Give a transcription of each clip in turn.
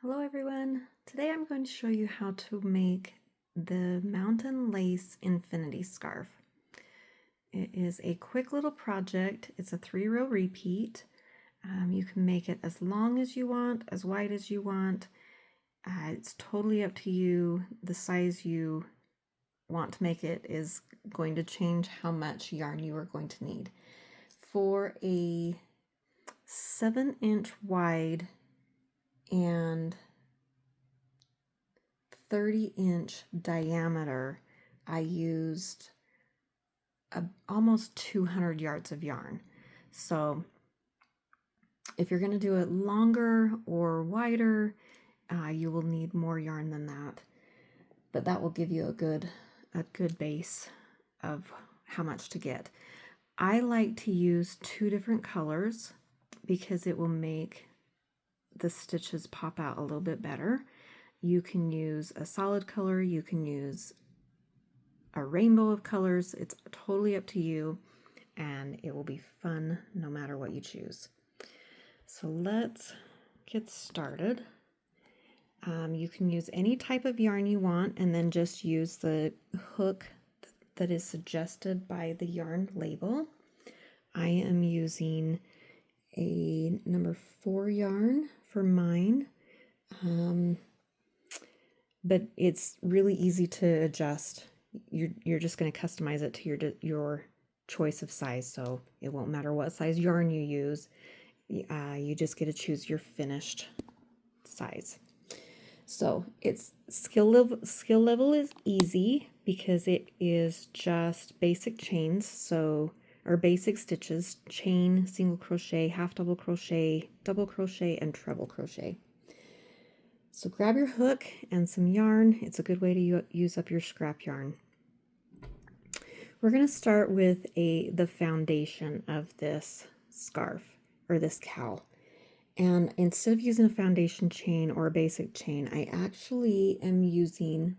Hello everyone! Today I'm going to show you how to make the Mountain Lace Infinity Scarf. It is a quick little project. It's a 3-row repeat. You can make it as long as you want, as wide as you want. It's totally up to you. The size you want to make it is going to change how much yarn you are going to need. For a 7-inch wide and 30-inch diameter, I used almost 200 yards of yarn. So if you're going to do it longer or wider, you will need more yarn than that. But that will give you a good base of how much to get. I like to use 2 different colors because it will make the stitches pop out a little bit better. You can use a solid color, you can use a rainbow of colors. It's totally up to you, and it will be fun no matter what you choose. So let's get started. You can use any type of yarn you want, and then just use the hook that is suggested by the yarn label. I am using a number 4 yarn for mine. But it's really easy to adjust. You're just going to customize it to your choice of size, so it won't matter what size yarn you use. You just get to choose your finished size. So it's skill level is easy because it is just basic chains, or basic stitches: chain, single crochet, half double crochet, double crochet, and treble crochet. So grab your hook and some yarn. It's a good way to use up your scrap yarn. We're going to start with the foundation of this scarf, or this cowl. And instead of using a foundation chain or a basic chain, I actually am using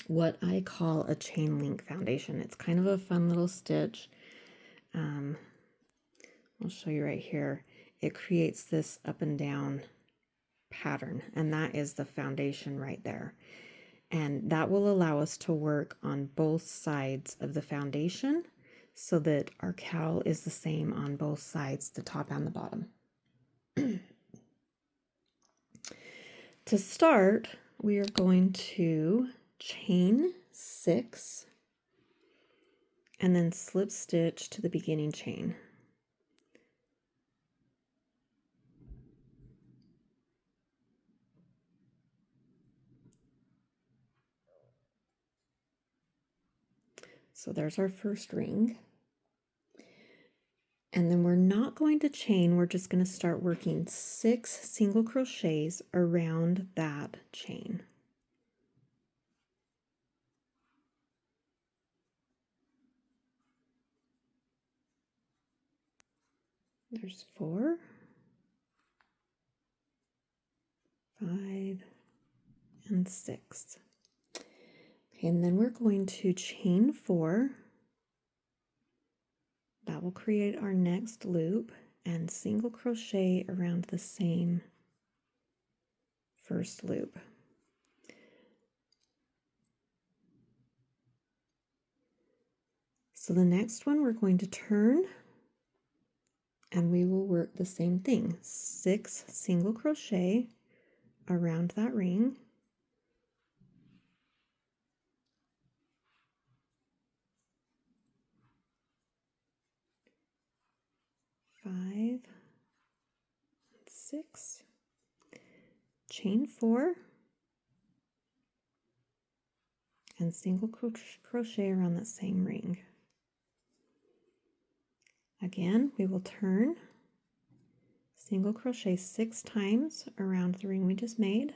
what I call a chain link foundation. It's kind of a fun little stitch. I'll show you right here. It creates this up and down pattern, and that is the foundation right there, and that will allow us to work on both sides of the foundation so that our cowl is the same on both sides, the top and the bottom. To start, we are going to chain 6 and then slip stitch to the beginning chain. So there's our first ring. And then we're not going to chain, we're just going to start working 6 single crochets around that chain. There's 4, 5, and 6. Okay, and then we're going to chain 4. That will create our next loop, and single crochet around the same first loop. So the next one we're going to turn, and we will work the same thing. 6 single crochet around that ring. Five, 6, chain 4, and single crochet around that same ring. Again, we will turn, single crochet 6 times around the ring we just made.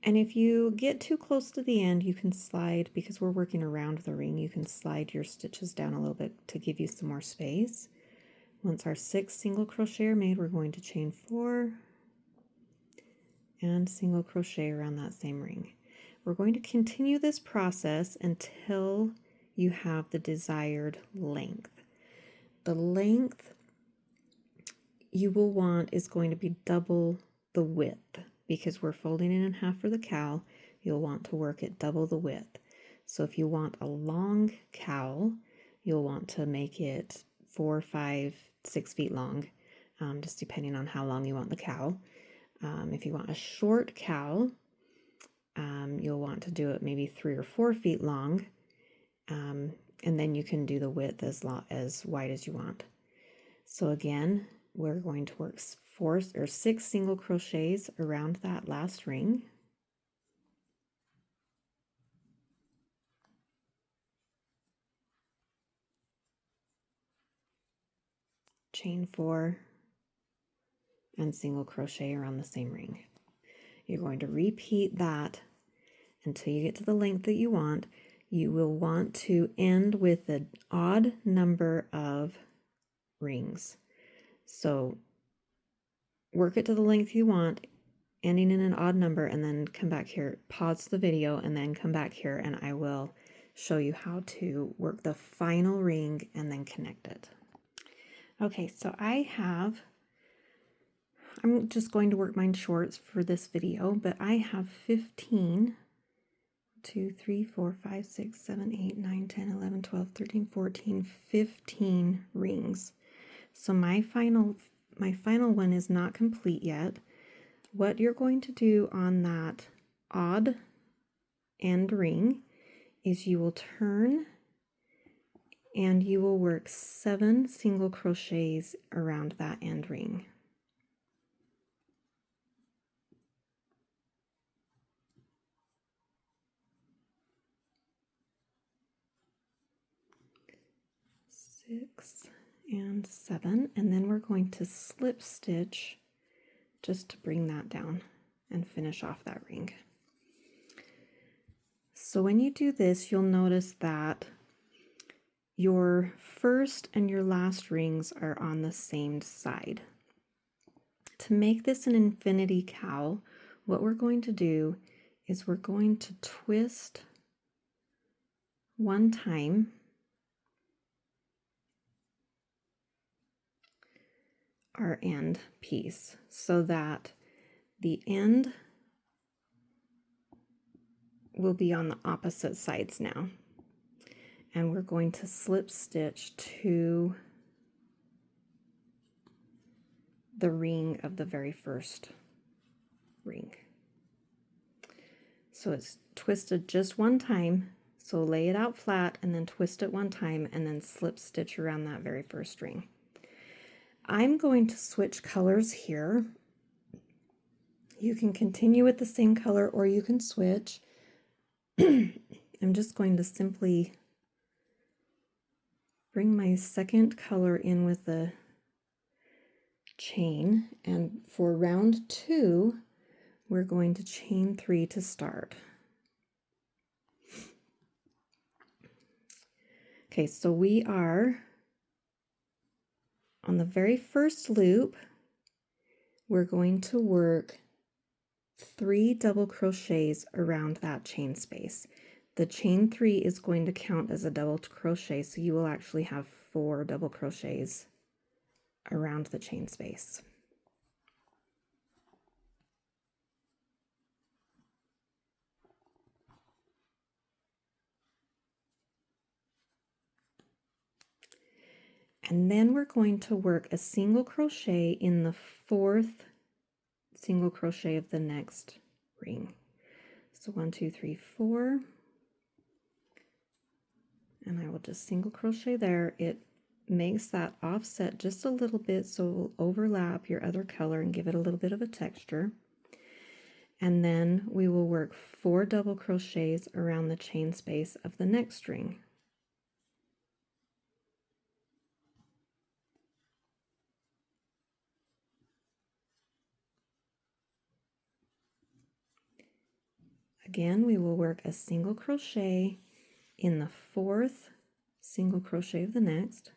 And if you get too close to the end, you can slide, because we're working around the ring, you can slide your stitches down a little bit to give you some more space. Once our 6 single crochet are made, we're going to chain 4 and single crochet around that same ring. We're going to continue this process until you have the desired length. The length you will want is going to be double the width because we're folding it in half for the cowl. You'll want to work it double the width. So if you want a long cowl, you'll want to make it 4, 5, 6 feet long, just depending on how long you want the cowl. If you want a short cowl, you'll want to do it maybe 3 or 4 feet long, and then you can do the width as wide as you want. So again, we're going to work 4 or 6 single crochets around that last ring. Chain 4 and single crochet around the same ring. You're going to repeat that until you get to the length that you want. You will want to end with an odd number of rings. So work it to the length you want, ending in an odd number, and then come back here, pause the video, and then come back here and I will show you how to work the final ring and then connect it. Okay, so I'm just going to work mine shorts for this video, but I have 15, 2, 3, 4, 5, 6, 7, 8, 9, 10, 11, 12, 13, 14, 15 rings. So my final one is not complete yet. What you're going to do on that odd end ring is you will turn and you will work 7 single crochets around that end ring. Six and 7, and then we're going to slip stitch just to bring that down and finish off that ring. So when you do this, you'll notice that your first and your last rings are on the same side. To make this an infinity cowl, what we're going to do is we're going to twist one time our end piece so that the end will be on the opposite sides now. And we're going to slip stitch to the ring of the very first ring. So it's twisted just one time, so lay it out flat and then twist it one time and then slip stitch around that very first ring. I'm going to switch colors here. You can continue with the same color or you can switch. I'm just going to simply bring my second color in with the chain, and for round 2 we're going to chain 3 to start. Okay, so we are on the very first loop. We're going to work 3 double crochets around that chain space. The chain 3 is going to count as a double crochet, so you will actually have 4 double crochets around the chain space. And then we're going to work a single crochet in the 4th single crochet of the next ring. So 1, 2, 3, 4. And I will just single crochet there. It makes that offset just a little bit so it will overlap your other color and give it a little bit of a texture. And then we will work 4 double crochets around the chain space of the next ring. Again, we will work a single crochet in the 4th single crochet of the next.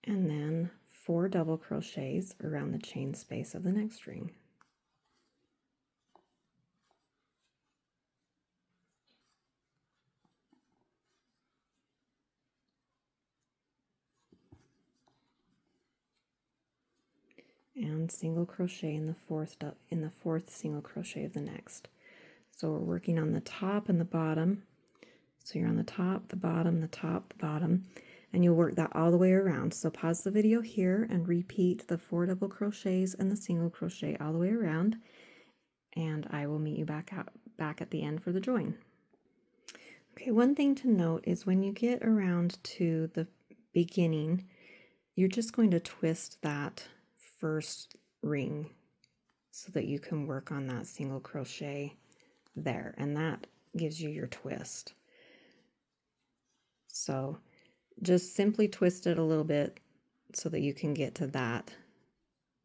And then 4 double crochets around the chain space of the next ring. And single crochet in the fourth single crochet of the next. So we're working on the top and the bottom. So you're on the top, the bottom, the top, the bottom, and you'll work that all the way around. So pause the video here and repeat the 4 double crochets and the single crochet all the way around, and I will meet you back at the end for the join. Okay, one thing to note is when you get around to the beginning, you're just going to twist that first ring so that you can work on that single crochet there, and that gives you your twist. So just simply twist it a little bit so that you can get to that,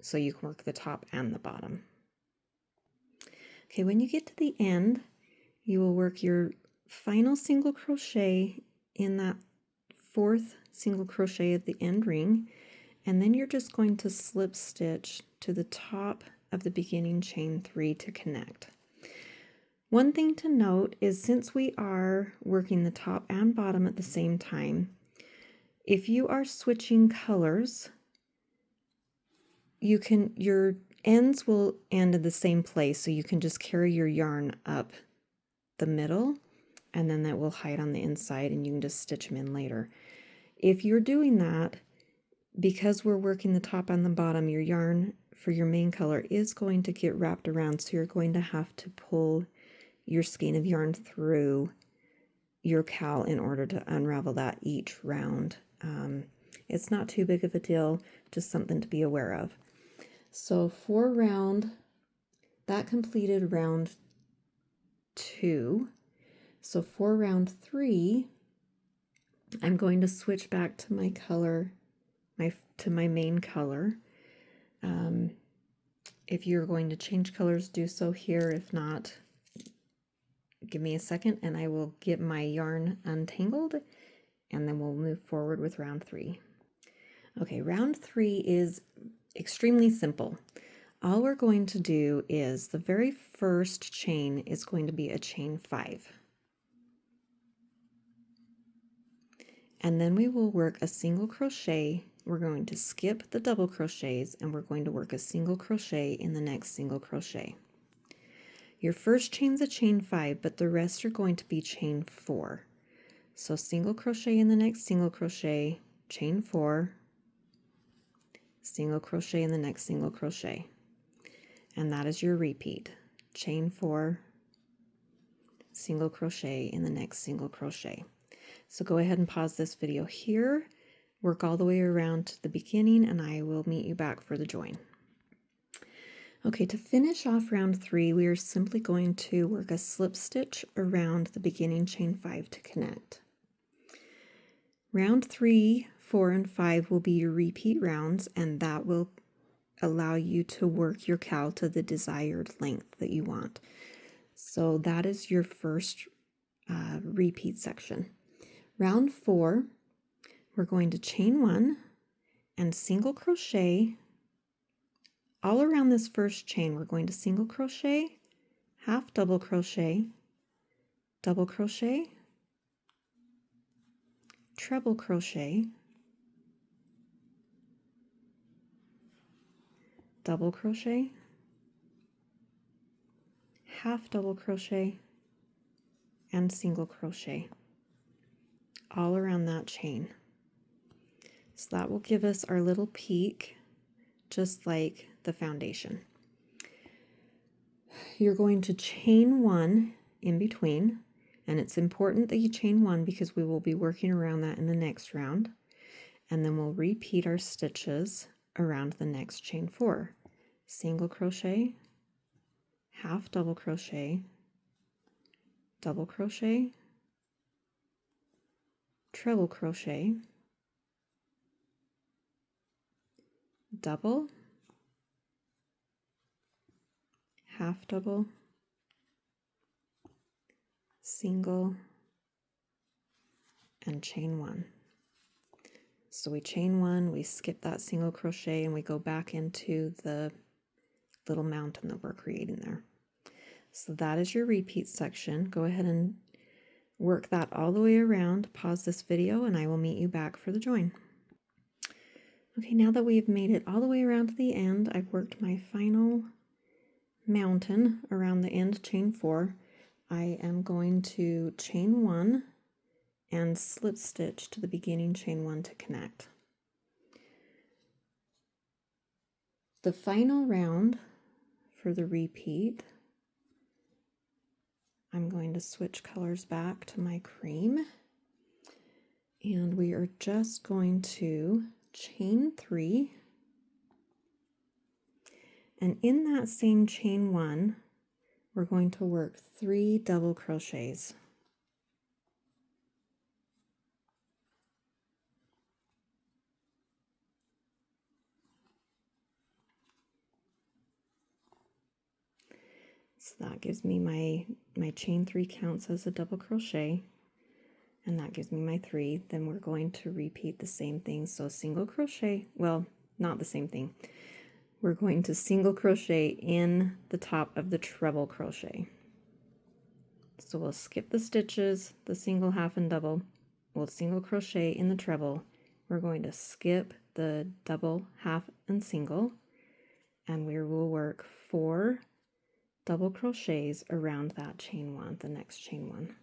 so you can work the top and the bottom. Okay, when you get to the end, you will work your final single crochet in that 4th single crochet at the end ring, and then you're just going to slip stitch to the top of the beginning chain 3 to connect. One thing to note is, since we are working the top and bottom at the same time, if you are switching colors, your ends will end in the same place, so you can just carry your yarn up the middle, and then that will hide on the inside and you can just stitch them in later. If you're doing that, because we're working the top and the bottom, your yarn for your main color is going to get wrapped around, so you're going to have to pull your skein of yarn through your cowl in order to unravel that each round. It's not too big of a deal, just something to be aware of. So that completed round 2. So for round 3, I'm going to switch back to my color, to my main color. If you're going to change colors, do so here. If not, give me a second and I will get my yarn untangled, and then we'll move forward with round 3. Okay, round 3 is extremely simple. All we're going to do is the very first chain is going to be a chain 5. And then we will work a single crochet. We're going to skip the double crochets and we're going to work a single crochet in the next single crochet. Your first chain's a chain 5, but the rest are going to be chain 4. So single crochet in the next single crochet, chain 4, single crochet in the next single crochet. And that is your repeat. Chain 4, single crochet in the next single crochet. So go ahead and pause this video here, work all the way around to the beginning, and I will meet you back for the join. Okay, to finish off round 3, we are simply going to work a slip stitch around the beginning chain 5 to connect. Round 3, 4, and 5 will be your repeat rounds, and that will allow you to work your cowl to the desired length that you want. So that is your first repeat section. Round 4, we're going to chain 1 and single crochet all around this first chain. We're going to single crochet, half double crochet, double crochet, treble crochet, double crochet, half double crochet, and single crochet all around that chain. So that will give us our little peak, just like the foundation. You're going to chain 1 in between, and it's important that you chain 1 because we will be working around that in the next round, and then we'll repeat our stitches around the next chain 4. Single crochet, half double crochet, double crochet, treble crochet, double, half double, single, and chain 1. So we chain one, we skip that single crochet, and we go back into the little mountain that we're creating there. So that is your repeat section. Go ahead and work that all the way around. Pause this video and I will meet you back for the join. Okay, now that we've made it all the way around to the end, I've worked my final mountain around the end, chain 4. I am going to chain 1 and slip stitch to the beginning chain 1 to connect. The final round for the repeat, I'm going to switch colors back to my cream, and we are just going to chain 3, and in that same chain 1 we're going to work 3 double crochets. So that gives me my chain 3 counts as a double crochet, and that gives me my 3. Then we're going to repeat the same thing. So single crochet, well, not the same thing. We're going to single crochet in the top of the treble crochet. So we'll skip the stitches, the single, half, and double. We'll single crochet in the treble. We're going to skip the double, half, and single, and we will work 4 double crochets around that chain 1, the next chain 1.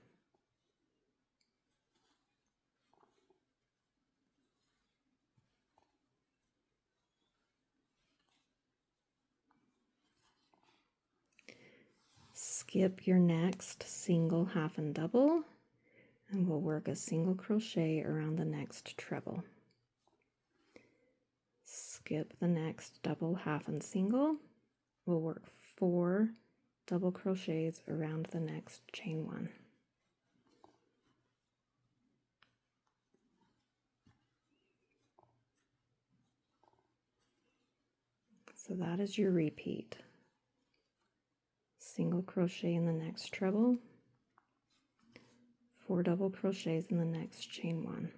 Skip your next single, half, and double, and we'll work a single crochet around the next treble. Skip the next double, half, and single. We'll work 4 double crochets around the next chain 1. So that is your repeat. Single crochet in the next treble, 4 double crochets in the next chain 1.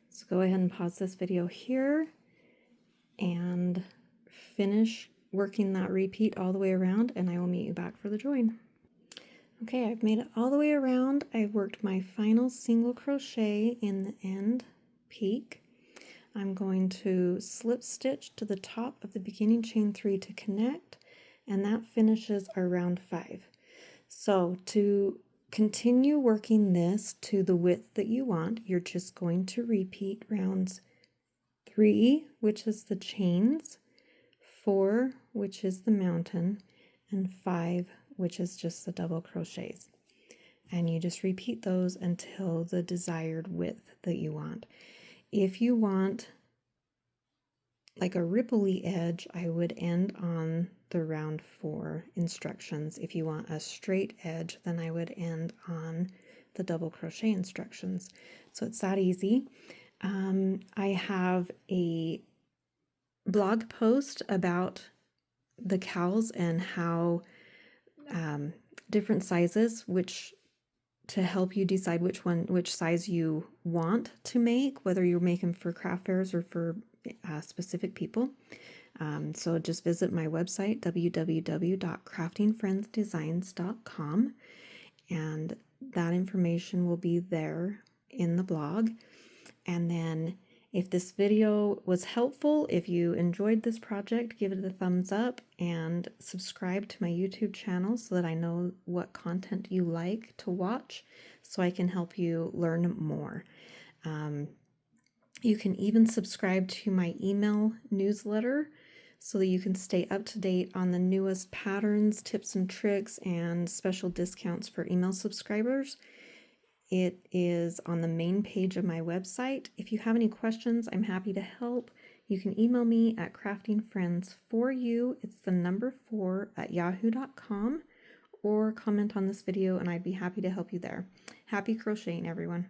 So go ahead and pause this video here and finish working that repeat all the way around, and I will meet you back for the join. Okay, I've made it all the way around. I've worked my final single crochet in the end peak. I'm going to slip stitch to the top of the beginning chain 3 to connect, and that finishes our round 5. So to continue working this to the width that you want, you're just going to repeat rounds 3, which is the chains, 4, which is the mountain, and 5, which is just the double crochets. And you just repeat those until the desired width that you want. If you want like a ripply edge, I would end on the round 4 instructions. If you want a straight edge, then I would end on the double crochet instructions. So it's that easy. I have a blog post about the cowls and how different sizes, which to help you decide which size you want to make, whether you're making for craft fairs or for specific people. So just visit my website, www.craftingfriendsdesigns.com, and that information will be there in the blog. And then if this video was helpful, if you enjoyed this project, give it a thumbs up and subscribe to my YouTube channel so that I know what content you like to watch so I can help you learn more. You can even subscribe to my email newsletter so that you can stay up to date on the newest patterns, tips and tricks, and special discounts for email subscribers. It is on the main page of my website. If you have any questions, I'm happy to help. You can email me at craftingfriends4you, it's the number 4 at yahoo.com, or comment on this video and I'd be happy to help you there. Happy crocheting, everyone.